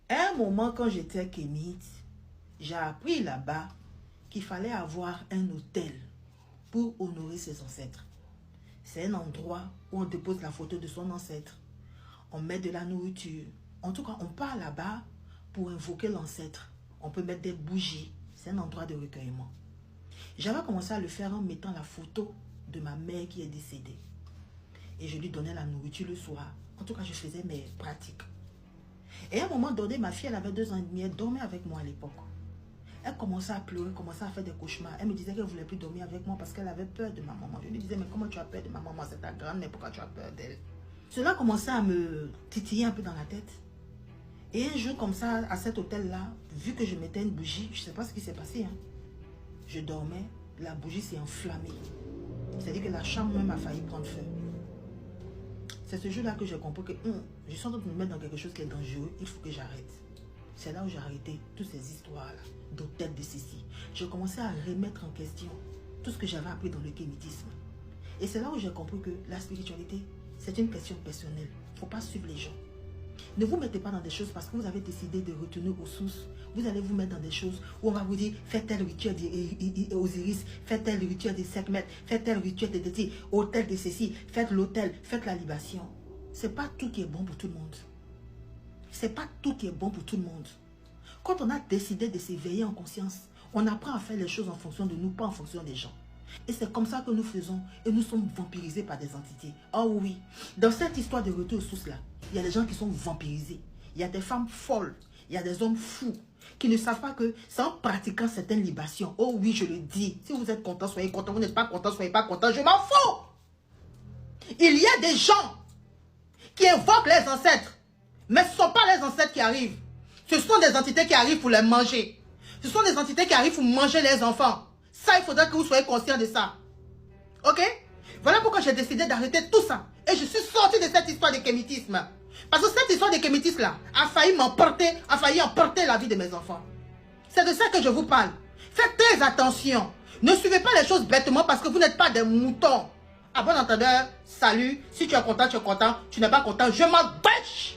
À un moment, quand j'étais kémite, j'ai appris là-bas qu'il fallait avoir un hôtel pour honorer ses ancêtres. C'est un endroit où on dépose la photo de son ancêtre. On met de la nourriture. En tout cas, on part là-bas pour invoquer l'ancêtre. On peut mettre des bougies. C'est un endroit de recueillement. J'avais commencé à le faire en mettant la photo de ma mère qui est décédée. Et je lui donnais la nourriture le soir. En tout cas, je faisais mes pratiques. Et à un moment donné, ma fille, elle avait 2 ans et demi, elle dormait avec moi à l'époque. Elle commençait à pleurer, commençait à faire des cauchemars. Elle me disait qu'elle ne voulait plus dormir avec moi parce qu'elle avait peur de ma maman. Je lui disais, mais comment tu as peur de ma maman? C'est ta grande, mais pourquoi tu as peur d'elle? Cela commençait à me titiller un peu dans la tête. Et un jour comme ça, à cet hôtel-là, vu que je mettais une bougie, je ne sais pas ce qui s'est passé. Hein. Je dormais, la bougie s'est enflammée. C'est-à-dire que la chambre même a failli prendre feu. C'est ce jour-là que j'ai compris que je suis en train de me mettre dans quelque chose qui est dangereux, il faut que j'arrête. C'est là où j'ai arrêté toutes ces histoires-là, d'hôtel de ceci. J'ai commencé à remettre en question tout ce que j'avais appris dans le kémitisme. Et c'est là où j'ai compris que la spiritualité, c'est une question personnelle. Il ne faut pas suivre les gens. Ne vous mettez pas dans des choses parce que vous avez décidé de retourner aux sources. Vous allez vous mettre dans des choses où on va vous dire, faites tel rituel d'Osiris, faites tel rituel de Sekhmet, faites tel rituel de Déti, hôtel de ceci, faites l'hôtel, faites la libation. Ce n'est pas tout qui est bon pour tout le monde. Ce n'est pas tout qui est bon pour tout le monde. Quand on a décidé de s'éveiller en conscience, on apprend à faire les choses en fonction de nous, pas en fonction des gens. Et c'est comme ça que nous faisons et nous sommes vampirisés par des entités. Oh oui, dans cette histoire de retour aux sources là, il y a des gens qui sont vampirisés. Il y a des femmes folles, il y a des hommes fous qui ne savent pas que c'est en pratiquant certaines libations. Oh oui, je le dis. Si vous êtes content, soyez content. Vous n'êtes pas content, soyez pas content. Je m'en fous. Il y a des gens qui invoquent les ancêtres. Mais ce ne sont pas les ancêtres qui arrivent. Ce sont des entités qui arrivent pour les manger. Ce sont des entités qui arrivent pour manger les enfants. Ça, il faudrait que vous soyez conscient de ça. Ok? Voilà pourquoi j'ai décidé d'arrêter tout ça. Et je suis sorti de cette histoire de kémitisme. Parce que cette histoire de kémitisme là a failli emporter la vie de mes enfants. C'est de ça que je vous parle. Faites très attention. Ne suivez pas les choses bêtement parce que vous n'êtes pas des moutons. À bon entendeur, salut. Si tu es content, tu es content. Tu n'es pas content, je m'en bêche.